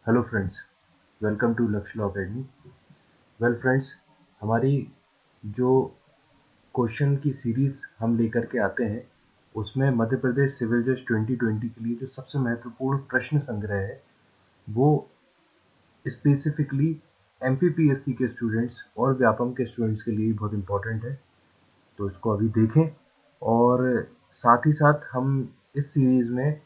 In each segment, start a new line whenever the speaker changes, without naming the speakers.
Hello friends, welcome to लक्ष्य law academy. Well friends, हमारी जो क्वेश्चन की सीरीज़ हम लेकर के आते हैं उसमें मध्य प्रदेश सिविल जज 2020 के लिए जो सबसे महत्वपूर्ण प्रश्न संग्रह है वो स्पेसिफिकली एमपीपीएससी के स्टूडेंट्स और व्यापम के स्टूडेंट्स के लिए बहुत इम्पोर्टेंट है। तो इसको अभी देखें और साथ ही साथ हम इस सीरीज़ में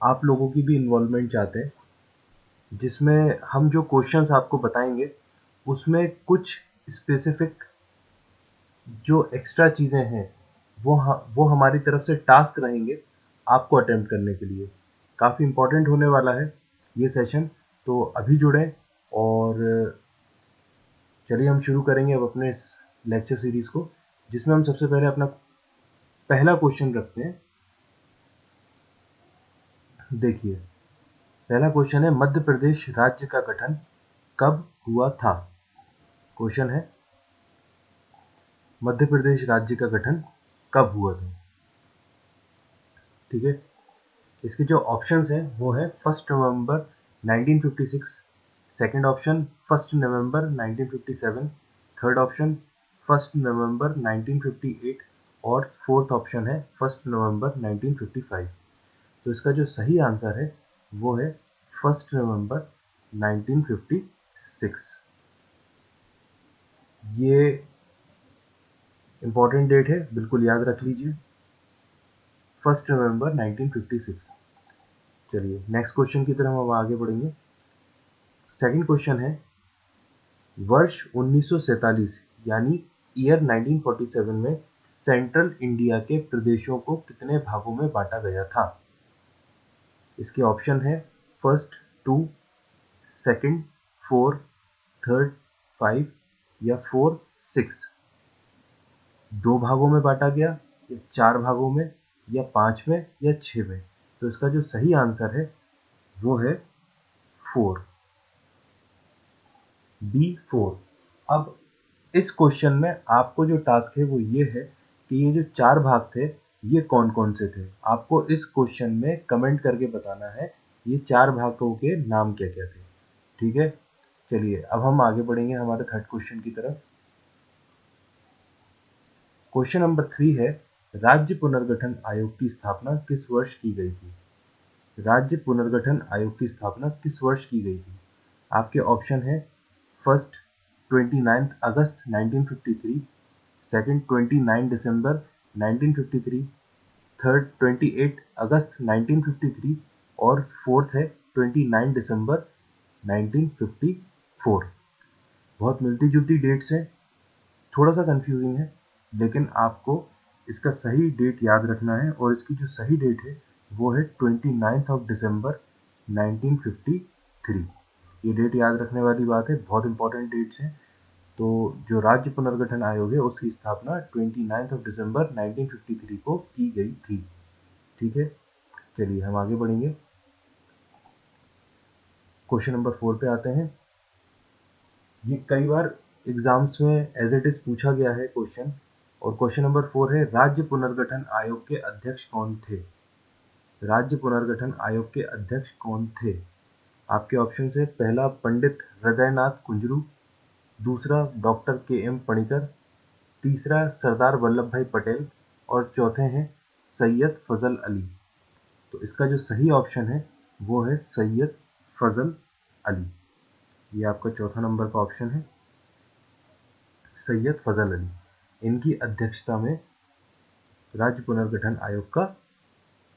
आप लोगों की भी इन्वॉल्वमेंट चाहते हैं, जिसमें हम जो क्वेश्चंस आपको बताएंगे उसमें कुछ स्पेसिफिक जो एक्स्ट्रा चीज़ें हैं वो हमारी तरफ से टास्क रहेंगे आपको अटेम्प्ट करने के लिए। काफ़ी इम्पोर्टेंट होने वाला है ये सेशन, तो अभी जुड़ें। और चलिए हम शुरू करेंगे अब अपने इस लेक्चर सीरीज़ को, जिसमें हम सबसे पहले अपना पहला क्वेश्चन रखते हैं। देखिए, पहला क्वेश्चन है, मध्य प्रदेश राज्य का गठन कब हुआ था? क्वेश्चन है, मध्य प्रदेश राज्य का गठन कब हुआ था? ठीक है, इसके जो ऑप्शंस हैं वो है 1 नवंबर 1956, सेकंड ऑप्शन 1 नवंबर 1957, थर्ड ऑप्शन 1 नवंबर 1958 और फोर्थ ऑप्शन है 1 नवंबर 1955। तो इसका जो सही आंसर है वो है 1 नवंबर 1956। ये इम्पॉर्टेंट डेट है, बिल्कुल याद रख लीजिए, 1 नवंबर 1956। चलिए नेक्स्ट क्वेश्चन की तरफ हम आगे बढ़ेंगे। सेकंड क्वेश्चन है, वर्ष 1947 यानी ईयर 1947 में सेंट्रल इंडिया के प्रदेशों को कितने भागों में बांटा गया था? इसके ऑप्शन है फर्स्ट 2, सेकंड 4, थर्ड 5 या फोर्थ 6। 2 भागों में बांटा गया या 4 भागों में या 5 में या 6 में? तो इसका जो सही आंसर है वो है 4, B4। अब इस क्वेश्चन में आपको जो टास्क है वो ये है कि ये जो 4 भाग थे ये कौन कौन से थे। आपको इस क्वेश्चन में कमेंट करके बताना है ये 4 भागों के नाम क्या क्या थे। ठीक है, चलिए अब हम आगे बढ़ेंगे हमारे थर्ड क्वेश्चन की तरफ। क्वेश्चन नंबर 3 है, राज्य पुनर्गठन आयोग की स्थापना किस वर्ष की गई थी? राज्य पुनर्गठन आयोग की स्थापना किस वर्ष की गई थी? आपके ऑप्शन है फर्स्ट 29 अगस्त 1953, सेकंड 29 दिसंबर 1953, थर्ड 28 अगस्त 1953 और फोर्थ है 29 दिसंबर 1954। बहुत मिलती जुलती डेट्स हैं, थोड़ा सा कंफ्यूजिंग है, लेकिन आपको इसका सही डेट याद रखना है और इसकी जो सही डेट है वो है 29 ऑफ दिसंबर 1953। ये डेट याद रखने वाली बात है, बहुत इंपॉर्टेंट डेट्स हैं। तो जो राज्य पुनर्गठन आयोग है उसकी स्थापना 29 ऑफ दिसंबर 1953 को की गई थी। ठीक है, चलिए हम आगे बढ़ेंगे। क्वेश्चन नंबर 4 पे आते हैं। ये कई बार एग्जाम्स में एज इट इज पूछा गया है क्वेश्चन, और क्वेश्चन नंबर 4 है, राज्य पुनर्गठन आयोग के अध्यक्ष कौन थे? राज्य पुनर्गठन आयोग के अध्यक्ष कौन थे? आपके ऑप्शन है, पहला पंडित हृदयनाथ कुंजरू, दूसरा डॉक्टर के.एम. पणिकर, तीसरा सरदार वल्लभ भाई पटेल और चौथे हैं सैयद फजल अली। तो इसका जो सही ऑप्शन है वो है सैयद फजल अली। ये आपका चौथा नंबर का ऑप्शन है, सैयद फजल अली। इनकी अध्यक्षता में राज्य पुनर्गठन आयोग का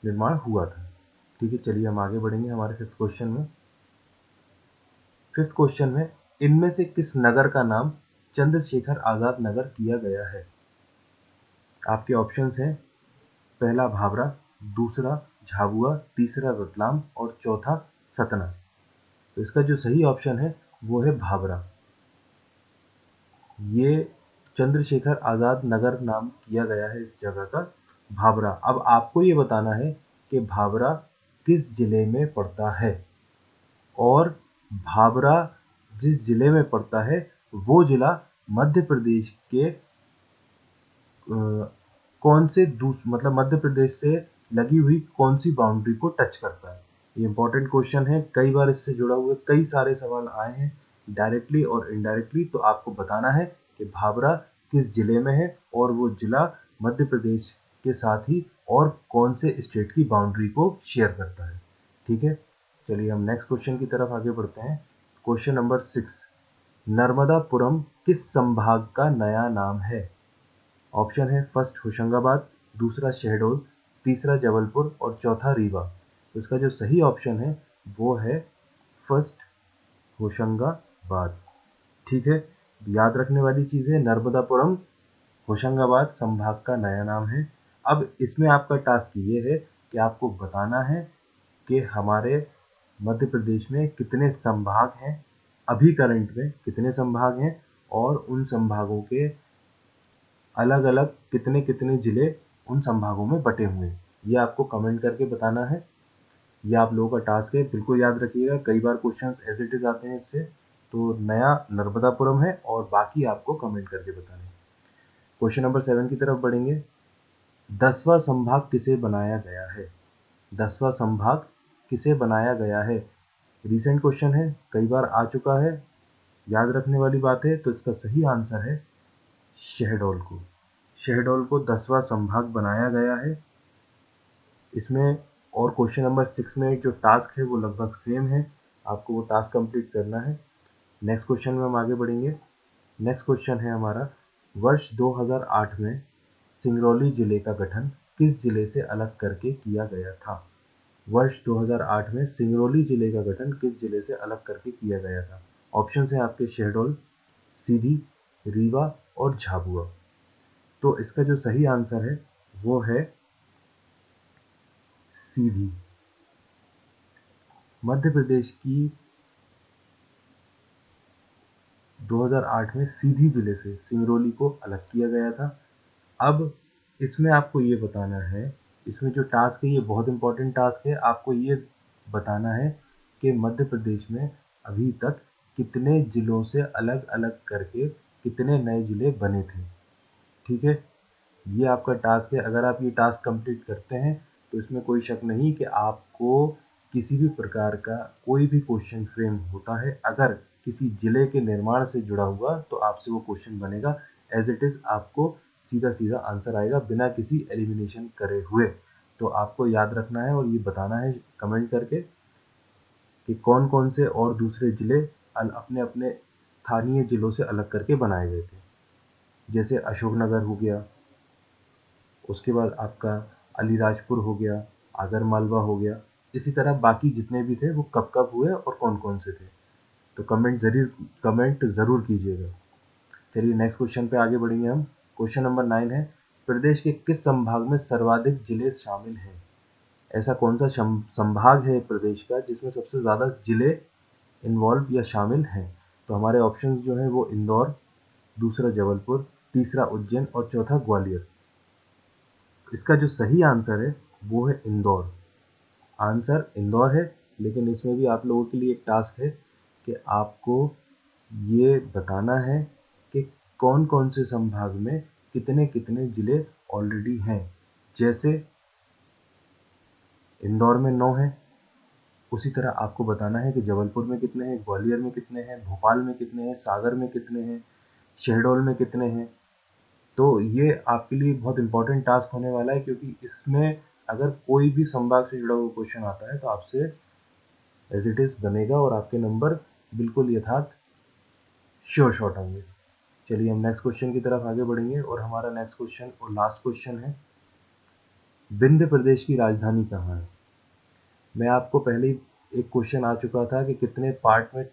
निर्माण हुआ था। ठीक है, चलिए हम आगे बढ़ेंगे हमारे फिफ्थ क्वेश्चन में। फिफ्थ क्वेश्चन में, इनमें से किस नगर का नाम चंद्रशेखर आजाद नगर किया गया है? आपके ऑप्शंस हैं, पहला भाभरा, दूसरा झाबुआ, तीसरा रतलाम और चौथा सतना। तो इसका जो सही ऑप्शन है वो है भाभरा। ये चंद्रशेखर आजाद नगर नाम किया गया है इस जगह का, भाभरा। अब आपको ये बताना है कि भाभरा किस जिले में पड़ता है, और भाभरा जिस जिले में पड़ता है वो जिला मध्य प्रदेश के कौन से मतलब मध्य प्रदेश से लगी हुई कौन सी बाउंड्री को टच करता है। ये इंपॉर्टेंट क्वेश्चन है, कई बार इससे जुड़ा हुए कई सारे सवाल आए हैं डायरेक्टली और इनडायरेक्टली। तो आपको बताना है कि भाभरा किस जिले में है और वो जिला मध्य प्रदेश के साथ ही और कौन से स्टेट की बाउंड्री को शेयर करता है। ठीक है, चलिए हम नेक्स्ट क्वेश्चन की तरफ आगे बढ़ते हैं। क्वेश्चन नंबर 6, नर्मदापुरम किस संभाग का नया नाम है? ऑप्शन है फर्स्ट होशंगाबाद, दूसरा शहडोल, तीसरा जबलपुर और चौथा रीवा। तो इसका जो सही ऑप्शन है वो है फर्स्ट होशंगाबाद। ठीक है, याद रखने वाली चीज़ है, नर्मदापुरम होशंगाबाद संभाग का नया नाम है। अब इसमें आपका टास्क ये है कि आपको बताना है कि हमारे मध्य प्रदेश में कितने संभाग हैं, अभी करंट में कितने संभाग हैं और उन संभागों के अलग अलग कितने कितने जिले उन संभागों में बटे हुए हैं। ये आपको कमेंट करके बताना है। ये आप लोगों का टास्क है, बिल्कुल याद रखिएगा, कई बार क्वेश्चंस एज इट इज आते हैं इससे। तो नया नर्मदापुरम है और बाकी आपको कमेंट करके बताना है। क्वेश्चन नंबर 7 की तरफ बढ़ेंगे। 10वां संभाग किसे बनाया गया है? 10वां संभाग किसे बनाया गया है? रिसेंट क्वेश्चन है, कई बार आ चुका है, याद रखने वाली बात है। तो इसका सही आंसर है शहडोल को। शहडोल को 10वां संभाग बनाया गया है। इसमें और क्वेश्चन नंबर 6 में जो टास्क है वो लगभग सेम है, आपको वो टास्क कंप्लीट करना है। नेक्स्ट क्वेश्चन में हम आगे बढ़ेंगे। नेक्स्ट क्वेश्चन है हमारा, वर्ष 2008 में सिंगरौली जिले का गठन किस जिले से अलग करके किया गया था? वर्ष 2008 में सिंगरौली जिले का गठन किस जिले से अलग करके किया गया था? ऑप्शन है आपके शहडोल, सीधी, रीवा और झाबुआ। तो इसका जो सही आंसर है वो है सीधी। मध्य प्रदेश की 2008 में सीधी जिले से सिंगरौली को अलग किया गया था। अब इसमें आपको ये बताना है, इसमें जो टास्क है ये बहुत इंपॉर्टेंट टास्क है। आपको ये बताना है कि मध्य प्रदेश में अभी तक कितने जिलों से अलग अलग करके कितने नए जिले बने थे। ठीक है, ये आपका टास्क है। अगर आप ये टास्क कंप्लीट करते हैं तो इसमें कोई शक नहीं कि आपको किसी भी प्रकार का कोई भी क्वेश्चन फ्रेम होता है, अगर किसी जिले के निर्माण से जुड़ा हुआ तो आपसे वो क्वेश्चन बनेगा एज इट इज, आपको सीधा सीधा आंसर आएगा बिना किसी एलिमिनेशन करे हुए। तो आपको याद रखना है और ये बताना है कमेंट करके कि कौन कौन से और दूसरे जिले अपने अपने स्थानीय जिलों से अलग करके बनाए गए थे। जैसे अशोकनगर हो गया, उसके बाद आपका अलीराजपुर हो गया, आगर मालवा हो गया। इसी तरह बाकी जितने भी थे वो कब कब हुए और कौन कौन से थे। तो कमेंट ज़रूर कीजिएगा। चलिए नेक्स्ट क्वेश्चन पे आगे बढ़ेंगे हम। क्वेश्चन नंबर 9 है, प्रदेश के किस संभाग में सर्वाधिक जिले शामिल हैं? ऐसा कौन सा संभाग है प्रदेश का जिसमें सबसे ज़्यादा जिले इन्वॉल्व या शामिल हैं? तो हमारे ऑप्शन जो है वो इंदौर, दूसरा जबलपुर, तीसरा उज्जैन और चौथा ग्वालियर। इसका जो सही आंसर है वो है इंदौर। आंसर इंदौर है, लेकिन इसमें भी आप लोगों के लिए एक टास्क है कि आपको ये बताना है कि कौन कौन से संभाग में कितने कितने जिले ऑलरेडी हैं। जैसे इंदौर में 9 है, उसी तरह आपको बताना है कि जबलपुर में कितने हैं, ग्वालियर में कितने हैं, भोपाल में कितने हैं, सागर में कितने हैं, शहडोल में कितने हैं। तो ये आपके लिए बहुत इंपॉर्टेंट टास्क होने वाला है, क्योंकि इसमें अगर कोई भी संभाग से जुड़ा हुआ क्वेश्चन आता है तो आपसे एज इट इज बनेगा और आपके नंबर बिल्कुल यथार्थ श्योर शॉट होंगे। चलिए हम नेक्स्ट क्वेश्चन की तरफ आगे बढ़ेंगे और हमारा नेक्स्ट क्वेश्चन और लास्ट क्वेश्चन है, विंध्य प्रदेश की राजधानी कहाँ है? मैं आपको पहले ही एक क्वेश्चन आ चुका था कि कितने पार्ट में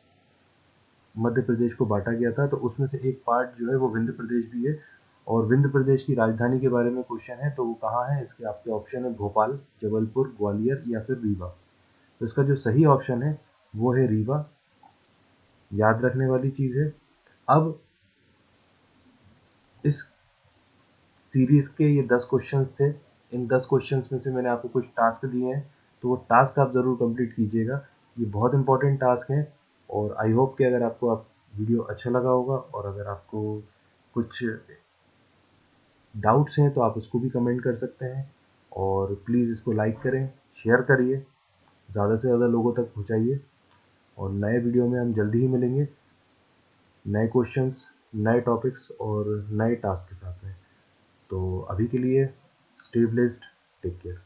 मध्य प्रदेश को बांटा गया था, तो उसमें से एक पार्ट जो है वो विंध्य प्रदेश भी है। और विंध्य प्रदेश की राजधानी के बारे में क्वेश्चन है, तो वो कहाँ है? इसके आपके ऑप्शन है भोपाल, जबलपुर, ग्वालियर या फिर रीवा। तो इसका जो सही ऑप्शन है वो है रीवा। याद रखने वाली चीज़ है। अब इस सीरीज के ये 10 क्वेश्चंस थे। इन 10 क्वेश्चंस में से मैंने आपको कुछ टास्क दिए हैं, तो वो टास्क आप ज़रूर कंप्लीट कीजिएगा। ये बहुत इंपॉर्टेंट टास्क हैं और आई होप कि अगर आपको वीडियो अच्छा लगा होगा और अगर आपको कुछ डाउट्स हैं तो आप उसको भी कमेंट कर सकते हैं। और प्लीज़ इसको लाइक करें, शेयर करिए ज़्यादा से ज़्यादा लोगों तक पहुँचाइए। और नए वीडियो में हम जल्दी ही मिलेंगे, नए क्वेश्चंस, नए टॉपिक्स और नए टास्क के साथ में। तो अभी के लिए स्टे ब्लेस्ड, टेक केयर।